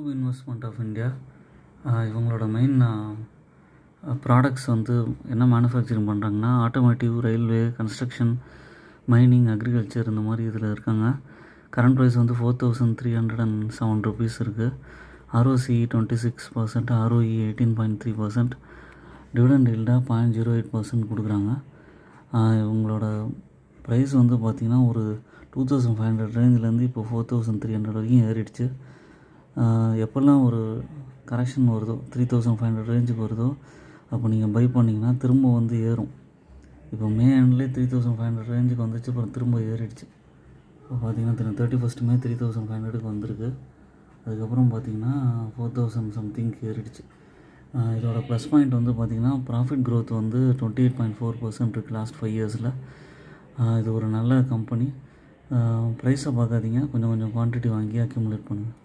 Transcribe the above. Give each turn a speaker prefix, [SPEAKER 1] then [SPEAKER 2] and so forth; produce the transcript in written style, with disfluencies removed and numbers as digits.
[SPEAKER 1] YouTube investment of India இவங்களோட main products வந்து என்ன மேனுஃபேக்சரிங் பண்ணுறாங்கன்னா automotive, railway, construction, mining, agriculture இந்த மாதிரி இதில் இருக்காங்க. கரண்ட் ப்ரைஸ் வந்து 4,307 rupees இருக்குது. ROCE 26%, ROE 18.3%, டிவிடெண்ட் ஈல்டாக 0.08% கொடுக்குறாங்க. இவங்களோட ப்ரைஸ் வந்து பார்த்திங்கன்னா ஒரு 2,500 ரேஞ்சிலேருந்து இப்போ 4,300 வரைக்கும் ஏறிடுச்சு. எப்போல்லாம் ஒரு கரெக்ஷன் வருதோ 3,500 ரேஞ்சுக்கு வருதோ அப்போ நீங்கள் பை பண்ணிங்கன்னா திரும்ப வந்து ஏறும். இப்போ மே எண்ட்லேயே 3,500 ரேஞ்சுக்கு வந்துச்சு, அப்புறம் திரும்ப ஏறிடுச்சு. இப்போ பார்த்திங்கன்னா 31st May 3,500க்கு வந்திருக்கு. அதுக்கப்புறம் பார்த்திங்கன்னா 4,000 சம்திங்க்கு ஏறிடுச்சு. இதோட ப்ளஸ் பாயிண்ட் வந்து பார்த்திங்கன்னா ப்ராஃபிட் க்ரோத் வந்து 28.4% இருக்குது லாஸ்ட் 5 இயர்ஸில். இது ஒரு நல்ல கம்பெனி. ப்ரைஸை பார்க்காதீங்க, கொஞ்சம் குவான்டிட்டி வாங்கி அக்யூமுலேட் பண்ணுங்கள்.